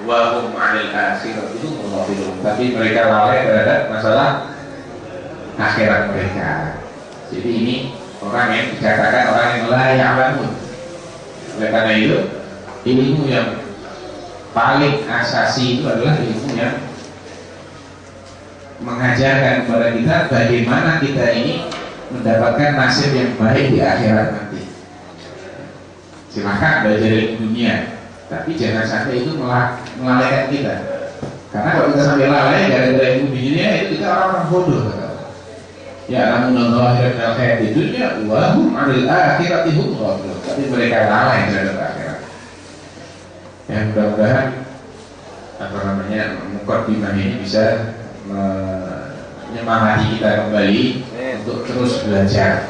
Wa hum 'anil akhirati hum ghafilun, tapi mereka lalai terhadap masalah akhirat mereka. Jadi ini orang yang dikatakan orang yang la ya'lamun. Oleh karena itu, ilmu yang paling asasi itu adalah ilmu yang mengajarkan kepada kita bagaimana kita ini mendapatkan nasib yang baik di akhirat nanti. Silakan belajar ilmu dunia, tapi jangan sampai itu melalaikan kita. Karena kalau kita sampai lalai gara-gara ilmu dunia, itu kita orang-orang bodoh. Ya alamuna zahiran minal hayatid dunya wa hum 'anil akhirati hum ghafilun, tapi mereka lalai terhadap akhirat. Yang mudah-mudahan mukaddimah ini bisa menyemangati kita kembali untuk terus belajar.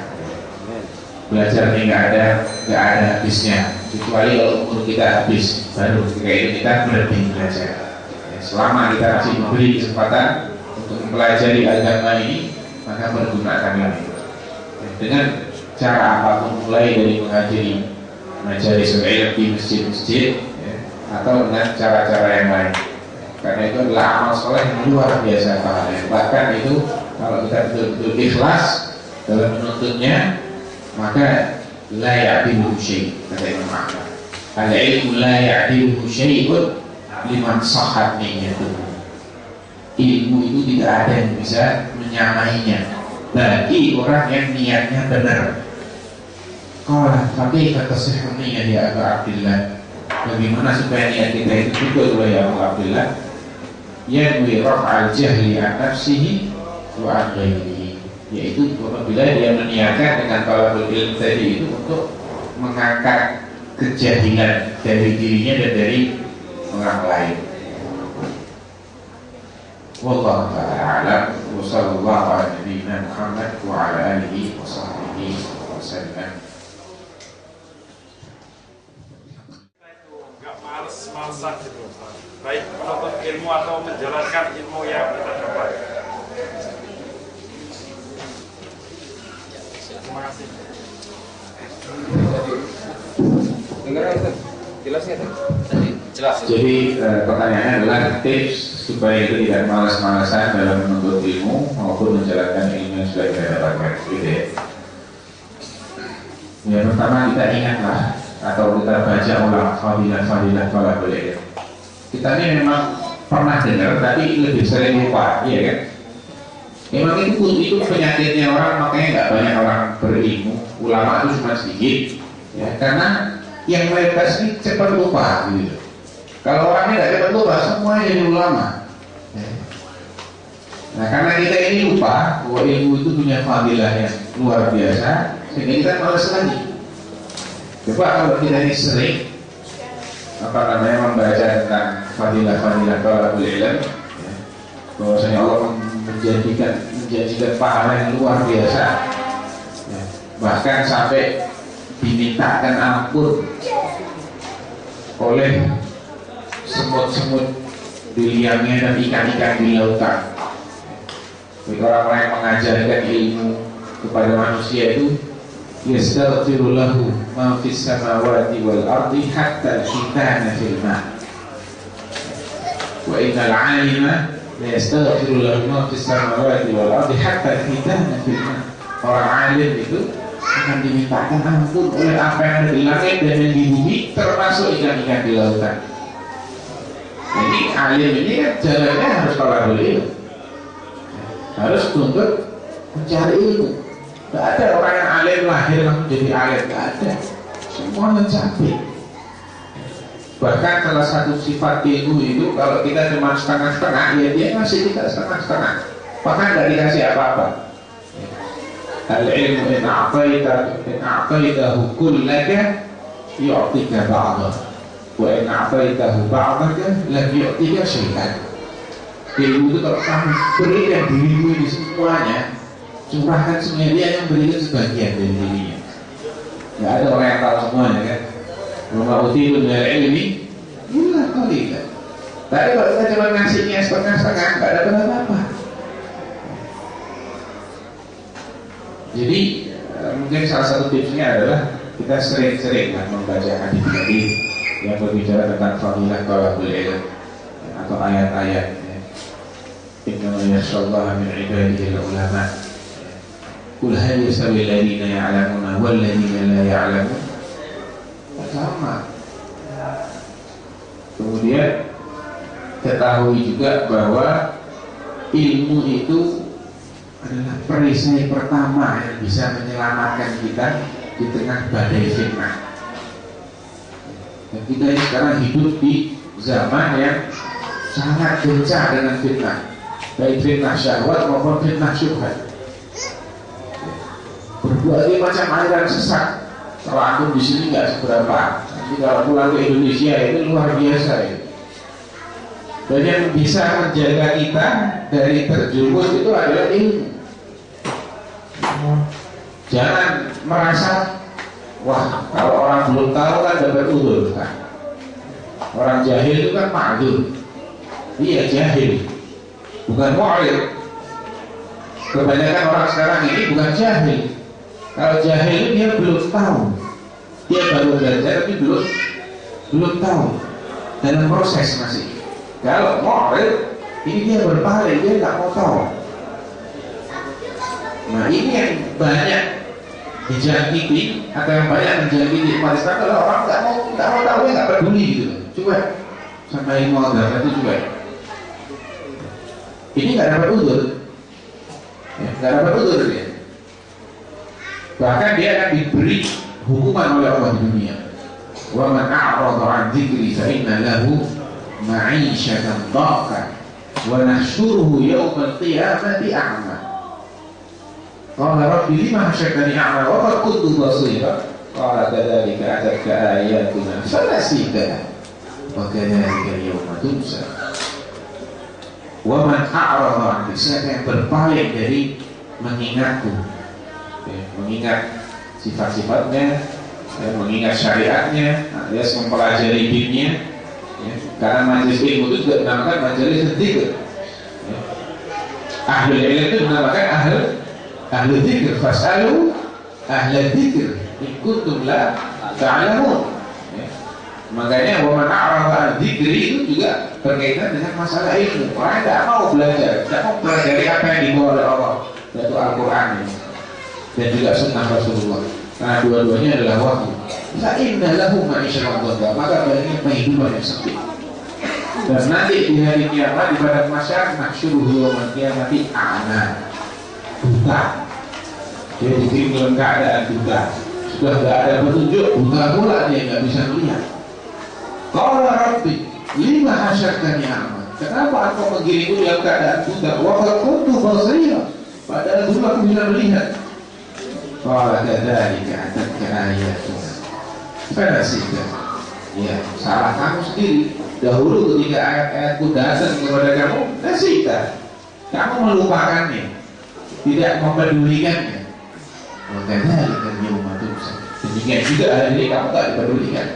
Belajar ini nggak ada habisnya, kecuali kalau umur kita habis, baru ketika itu kita berhenti belajar. Selama kita masih memberi kesempatan untuk mempelajari agama ini, maka pergunakanlah itu dengan cara apapun, mulai dari menghadiri majelis ilmu di masjid-masjid, atau dengan cara-cara yang lain. Karena itu adalah amal soleh yang luar biasa pahalanya. Bahkan itu kalau kita betul-betul ikhlas dalam menuntutnya, maka la ya'diluhu syai', kata Imam Ahmad. Al-ilmu la ya'diluhu syai'un liman sahhat niyyatuhu. Ilmu itu tidak ada yang bisa menyamainya bagi orang yang niatnya benar. Qala fa kaifa tasihhu niyyah ya Abu Abdillah? Bagaimana supaya niat kita itu betul ya Abu Abdillah? Yanwi raf'al jahli an nafsihi wa an ghairihi, yaitu apabila dia meniatkan dengan talabul ilm tadi itu untuk mengangkat kejahilan dari dirinya dan dari orang lain. Wallahu ta'ala a'lam wa sallallahu ala nabiyyina Muhammad wa ala alihi wa sahbihi wa sallam. Males-malesan gitu, baik menuntut ilmu atau menjalankan ilmu yang kita dapat. Terima kasih. Dengar Ustaz, jelas nggak tadi? Jelas. Jadi pertanyaannya adalah tips supaya itu tidak malas-malasan dalam menuntut ilmu maupun menjalankan ilmu yang sudah kita dapatkan. Gitu ya. Yang pertama kita ingatlah atau kita baca ulang fadilah-fadilah talabul ilm. Kita ini memang pernah dengar tapi lebih sering lupa, iya kan? Memang itu penyakitnya orang, makanya nggak banyak orang berilmu. Ulama itu cuma sedikit, ya, karena yang mereka sih cepat lupa, gitu. Kalau orangnya nggak cepat lupa, semuanya jadi ulama. Ya. Nah, karena kita ini lupa bahwa ilmu itu punya fadilah yang luar biasa, sehingga kita malas lagi. Coba kalau kita ini sering membaca tentang fadilah-fadilah talabul ilm, ya, bahwasanya Allah menjanjikan pahala yang luar biasa, ya, bahkan sampai dimintakan ampun oleh semut-semut di liangnya dan ikan-ikan di lautan. Bagi orang-orang yang mengajarkan ilmu kepada manusia itu, yastaghfiru lahu ma fis samawati wal ardi hatta al-hitana fil ma'. Wa innal 'alima la yastaghfiru lahu ma fis samawati wal ardi hatta al-hitana fil ma'. Orang alim itu akan dimintakan ampun oleh apa yang ada di langit dan yang di bumi, termasuk ikan-ikan di lautan. Jadi alim ini kan jalannya harus tolabul ilmu, harus untuk mencari ilmu. Tidak ada orang yang alim lahir langsung jadi alim, tidak ada. Semuanya capek. Bahkan salah satu sifat ilmu itu, kalau kita cuma setengah-setengah, ya dia ngasih kita setengah-setengah, bahkan tidak dikasih apa-apa. Al-ilmu in a'taitahu kullaka yu'tika ba'dah, wa in a'taitahu ba'daka lam yu'tika syai'an. Ilmu itu kalau kamu berikan dirimu ini semuanya, curahkan semuanya, dia yang berikan sebagian dari dirinya. Tidak ada orang yang tahu semuanya kan. Wa ma utitu minal ilmi illa qalilan. Tapi kalau kita cuma ngasihnya setengah-setengah, tidak dapat apa-apa. Jadi mungkin salah satu tipsnya adalah kita sering-sering membaca hadis-hadis yang berbicara tentang fadilah thalabul ilm atau ayat-ayat. Inna yashallaha min ibadihi al-ulama. Qul hal yastawi alladhina ya'lamuna wal ladhina la ya'lamun. Sama. Kemudian ketahui juga bahwa ilmu itu adalah perisai pertama yang bisa menyelamatkan kita di tengah badai fitnah. Dan kita ini sekarang hidup di zaman yang sangat gencar dengan fitnah, baik fitnah syahwat maupun fitnah syubhat. Berbagai macam aliran sesat. Kalau antum di sini nggak seberapa, nanti kalau pulang ke Indonesia itu luar biasa ya. Dan yang bisa menjaga kita dari terjerumus itu adalah ilmu. Jangan merasa, wah kalau orang belum tahu kan dapat udzur kan. Orang jahil itu kan ma'dzur. Iya jahil, bukan mu'rid. Kebanyakan orang sekarang ini bukan jahil. Kalau jahil dia belum tahu, dia baru belajar tapi belum tahu, dalam proses masih. Kalau mu'rid ini dia berpaling, dia nggak mau tahu. Nah ini yang banyak dijangkiti atau yang banyak menjangkiti umat Islam. Kalau orang nggak mau tahu, nggak peduli gitu. Coba sama ilmu agama itu coba. Ini nggak dapat udzur, nggak dapat udzur dia. Bahkan dia akan diberi hukuman oleh Allah di dunia. Wa man a'rada 'an dzikri fa inna lahu ma'isyatan dhankan wa nahsyuruhu yaumal qiyamati a'ma. Qala rabbi lima hasyartani a'ma wa qad kuntu basira. Qala kadzalika atatka ayatuna fanasitaha wa kadzalika al-yawma tunsa. Wa man a'rada 'an dzikri, yang berpaling dari mengingatku, mengingat sifat-sifatnya, mengingat syariatnya, alias mempelajari dinnya. Karena majelis ilmu itu juga dinamakan majelis dzikir. Ahlul ilm itu dinamakan ahlu dzikir. Fas'alu ahla dzikir in kuntum la ta'lamun. Makanya wa man a'rada 'an dzikri itu juga berkaitan dengan masalah ilmu. Orang tidak mau belajar, tidak mau mempelajari apa yang dibawa oleh Allah, yaitu Al-Quran ini dan juga sunnah Rasulullah. Karena dua-duanya adalah wahyu. Fa inna lahu ma'isyatan dhanka, maka baginya kehidupan yang sempit. Dan nanti di hari kiamat di padang mahsyar nahsyuruhu yaumal qiyamati a'ma, buta. Dia dikirim dalam keadaan buta, sudah tidak ada petunjuk, buta pula dia nggak bisa melihat. Qala rabbi lima hasyartani a'ma, kenapa engkau mengirimku dalam keadaan buta? Wa qad kuntu basira, padahal dulu aku bisa melihat. Qala kadzalika atatka ayatuna fanasita. Ya, salah kamu sendiri. Dahulu ketika ayat-ayatku datang kepada kamu, nasita, kamu melupakannya, tidak mempedulikannya. Wakadzalika al-yawma tunsa. Demikian juga hari ini kamu tak dipedulikan,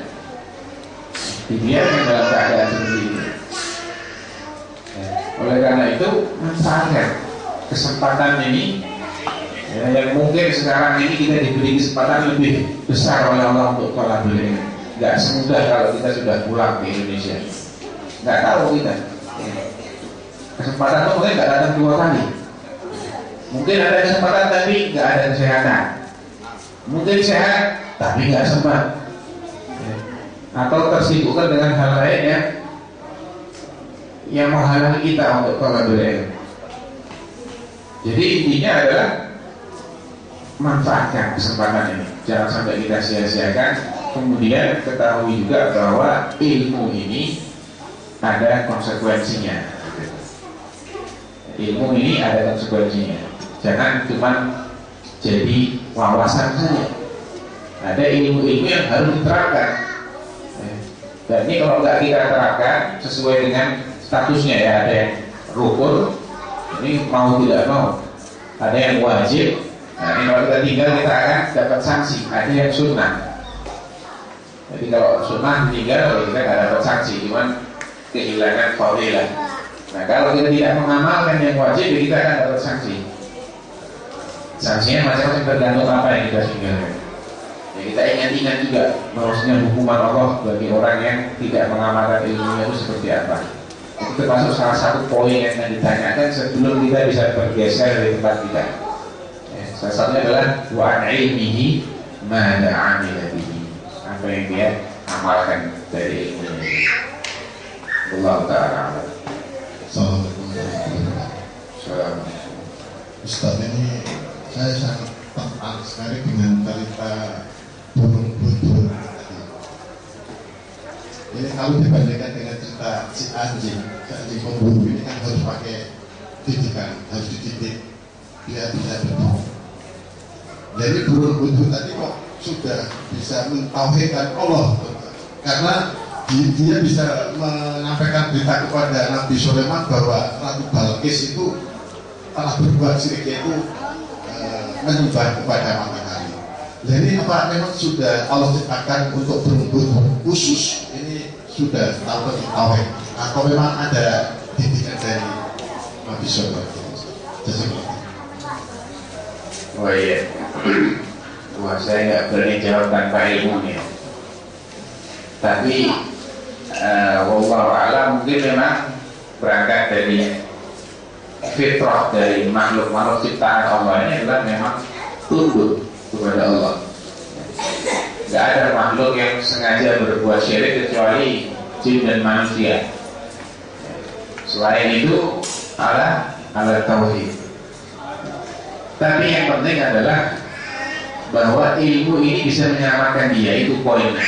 dibiarkan dalam keadaan seperti itu. Oleh karena itu manfaatkan kesempatan ini, yang mungkin sekarang ini kita diberi kesempatan lebih besar oleh Allah untuk tolabul ilmi. Gak semudah kalau kita sudah pulang di Indonesia. Gak tahu kita. Kesempatan itu mungkin gak datang 2 kali. Mungkin ada kesempatan tapi gak ada kesehatan. Mungkin sehat tapi gak sempat. Atau tersibukkan dengan hal lain yang menghalangi kita untuk tolabul ilmi. Jadi intinya adalah manfaatkan kesempatan ini, jangan sampai kita sia-siakan. Kemudian ketahui juga bahwa ilmu ini ada konsekuensinya. Ilmu ini ada konsekuensinya. Jangan cuma jadi wawasan saja. Ada ilmu-ilmu yang harus diterapkan. Dan ini kalau nggak kita terapkan sesuai dengan statusnya, ya ada yang rukun, ini mau tidak mau, ada yang wajib. Nah, ini kalau kita tinggal kita akan dapat sanksi. Ada yang sunnah. Jadi kalau sunnah tinggal kita nggak dapat sanksi, cuman kehilangan fadilah. Nah, kalau kita tidak mengamalkan yang wajib, kita akan dapat sanksi. Sanksinya macam-macam tergantung apa yang kita tinggalkan. Ya, kita ingat-ingat juga bahwasanya hukuman Allah bagi orang yang tidak mengamalkan ilmunya itu seperti apa. Itu termasuk salah satu poin yang akan ditanyakan sebelum kita bisa bergeser dari tempat kita. Salah satunya adalah wa an ilmihi ma la amila bihi, apa yang dia amalkan dari ilmunya. Allah Ta'ala. Assalamualaikum warahmatullahi wabarakatuh. Ustaz, ini saya sangat tertarik sekali dengan cerita burung bubur tadi. Ini kalau dibandingkan dengan cerita si anjing pemburu ini kan harus pakai didikan, harus dididik biar bisa berburu. Jadi burung bubur tadi kok sudah bisa mentauhidkan Allah, karena dia bisa menyampaikan berita kepada Nabi Sulaiman bahwa Ratu Balkis itu telah berbuat syirik, yaitu menyembah kepada matahari. Jadi apa memang sudah Allah ciptakan untuk burung bubur khusus ini sudah tahu tauhid, atau memang ada didikan dari Nabi Sulaiman? Oh iya, wah saya nggak berani jawab tanpa ilmu nih. Tapi wallahu a'lam, mungkin memang berangkat dari fitrah dari makhluk-makhluk ciptaan Allah ini adalah memang tunduk kepada Allah. Gak ada makhluk yang sengaja berbuat syirik kecuali jin dan manusia. Selain itu ala tauhid. Tapi yang penting adalah bahwa ilmu ini bisa menyelamatkan dia, itu poinnya.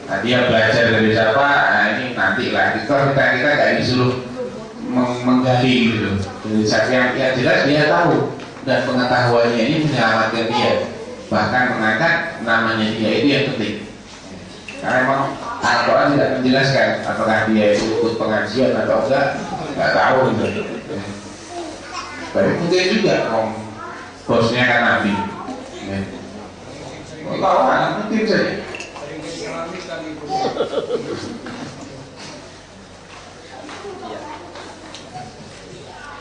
Nah, dia belajar dari siapa? Nah, ini nanti lah. Kita nggak disuruh menggali gitu. Jadi yang jelas dia tahu dan pengetahuannya ini menyelamatkan dia. Bahkan mengangkat namanya dia itu yang penting. Karena memang Al-Quran tidak menjelaskan apakah dia itu ikut pengajian atau enggak, nggak tahu gitu. Tapi mungkin juga bosnya kan Nabi. Tahu kan mungkin saja.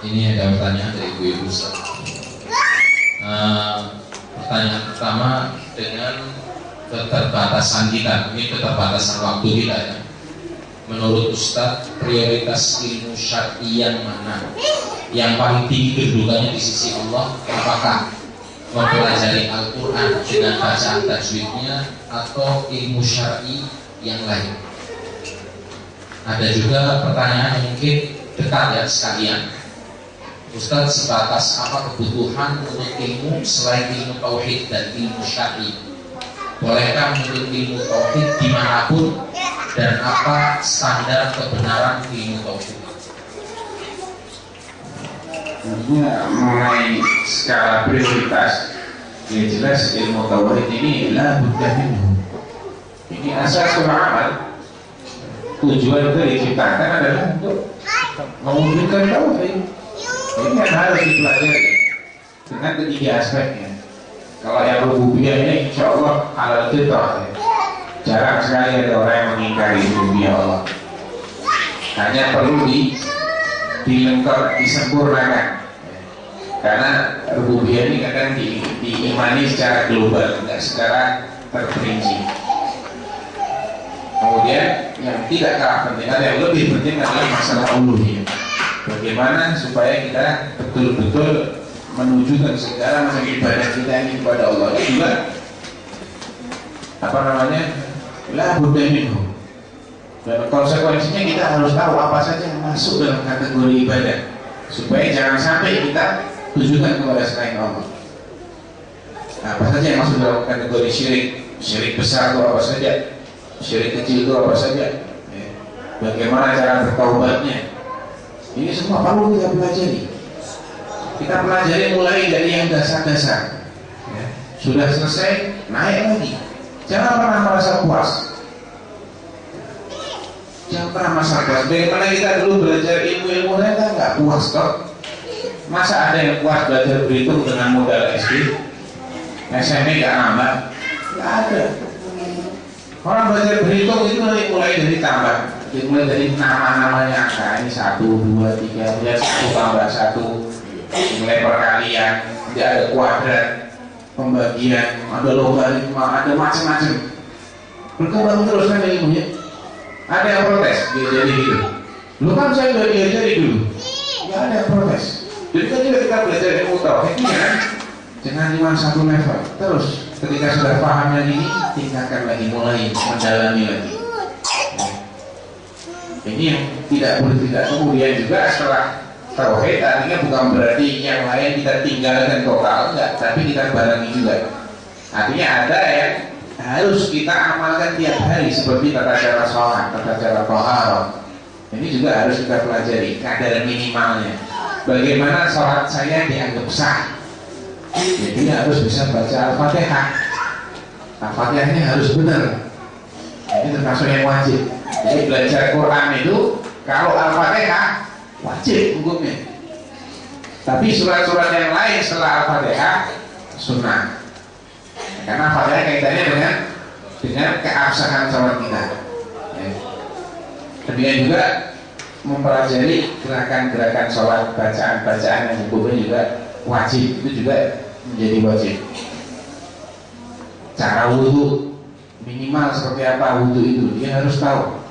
Ini ada pertanyaan dari Ibu Ustaz. Pertanyaan pertama, dengan keterbatasan kita, ini keterbatasan waktu kita ya. Menurut Ustaz, prioritas ilmu syar'i yang mana? Yang paling tinggi kedudukannya di sisi Allah, apakah mempelajari Al-Quran dengan bacaan tajwidnya atau ilmu syar'i yang lain? Ada juga pertanyaan yang mungkin dekat ya sekalian. Ustaz, sebatas apa kebutuhan untuk ilmu selain ilmu tauhid dan ilmu syar'i? Bolehkah menuntut ilmu tauhid dimanapun, dan apa standar kebenaran ilmu tauhid? Mengenai skala prioritas, yang jelas ilmu tauhid ini la budda minhu. Ini asas amal. Tujuan itu diciptakan adalah untuk mewujudkan tauhid. Ini yang harus dipelajari dengan ketiga aspeknya. Kalau yang rububiyah ini insya Allah halal fitrah ya. Jarang sekali ada orang yang mengingkari rububiyah Allah. Hanya perlu dilengkap, disempurnakan. Karena rububiyah ini kadang diimani secara global, tidak secara terperinci. Kemudian yang tidak kalah penting, ada yang lebih penting adalah masalah uluhiyah. Bagaimana supaya kita betul-betul menunjukkan segala macam ibadah kita ini kepada Allah. Itu juga la budda minhu. Dan konsekuensinya kita harus tahu apa saja yang masuk dalam kategori ibadah, supaya jangan sampai kita tujukan kepada selain Allah. Apa saja yang masuk dalam kategori syirik, syirik besar itu apa saja, syirik kecil itu apa saja, bagaimana cara bertaubatnya. Ini semua perlu kita pelajari. Kita pelajari mulai dari yang dasar-dasar. Sudah selesai, naik lagi. Jangan pernah merasa puas. Jangan pernah merasa puas. Bagaimana kita dulu belajar ilmu-ilmu lain kan nggak puas toh? Masa ada yang puas belajar berhitung dengan modal SD? SMP nggak nambah? Nggak ada. Orang belajar berhitung itu mulai dari tambah. Dimulai dari nama-namanya angka ini 1, 2, 3, 1 tambah 1, mulai perkalian, tidak ada kuadrat, pembagian, ada logaritma, ada macam-macam. Berkembang terus kan ilmunya. Ada yang protes, dia jadi gitu. Lu kan saya udah diajari dulu. Nggak ada yang protes. Jadi kan juga kita belajar ilmu tauhidnya kan, jangan cuma 1 level. Terus ketika sudah paham yang ini, tingkatkan lagi, mulai mendalami lagi. Ini yang tidak boleh tidak. Kemudian juga setelah tauhid, artinya bukan berarti yang lain kita tinggalkan total, enggak, tapi kita barengi juga. Artinya ada yang harus kita amalkan tiap hari, seperti tata cara sholat, tata cara taharah. Ini juga harus kita pelajari kadar minimalnya. Bagaimana sholat saya dianggap sah? Jadi harus bisa baca Al-Fatihah. Al-Fatihahnya harus benar. Ini termasuk yang wajib. Jadi belajar Quran itu kalau Al-Fatihah wajib hukumnya. Tapi surat-surat yang lain setelah Al-Fatihah sunnah. Karena Al-Fatihah kaitannya dengan keabsahan sholat kita. Demikian juga mempelajari gerakan-gerakan sholat, bacaan-bacaan yang hukumnya juga wajib, itu juga menjadi wajib. Cara wudhu minimal seperti apa wudhu itu dia harus tahu.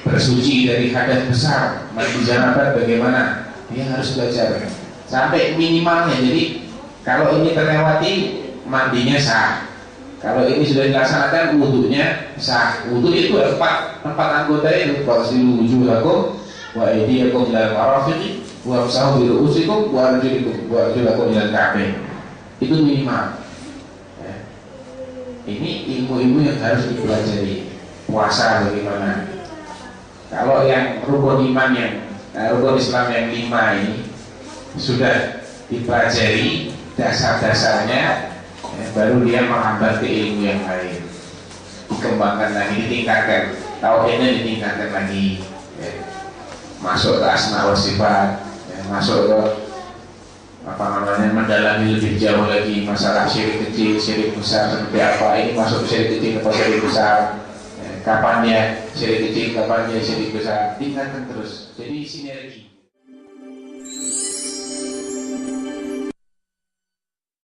Bersuci dari hadas besar, mandi janabah bagaimana, dia harus belajar sampai minimalnya. Jadi kalau ini terlewati mandinya sah, kalau ini sudah dilaksanakan wudhunya sah. Wudhu itu empat anggota itu: fasilu wujuhakum wa aydiyakum ilal marafiqi wamsahu bi ru'usikum wa arjulakum ilal ka'bayn. Itu minimal. Ini ilmu-ilmu yang harus dipelajari. Puasa bagaimana? Kalau yang rukun iman rukun Islam yang 5 ini sudah dipelajari dasar-dasarnya, baru dia menghambat ke ilmu yang lain, dikembangkan lagi, ditingkatkan, tauhidnya ditingkatkan lagi, masuk ke asma wa sifat, masuk ke mendalami lebih jauh lagi masalah syirik kecil, syirik besar seperti apa. Ini masuk syirik kecil atau syirik besar, kapannya syirik kecil, kapannya syirik besar, tingkatkan terus. Jadi sinergi.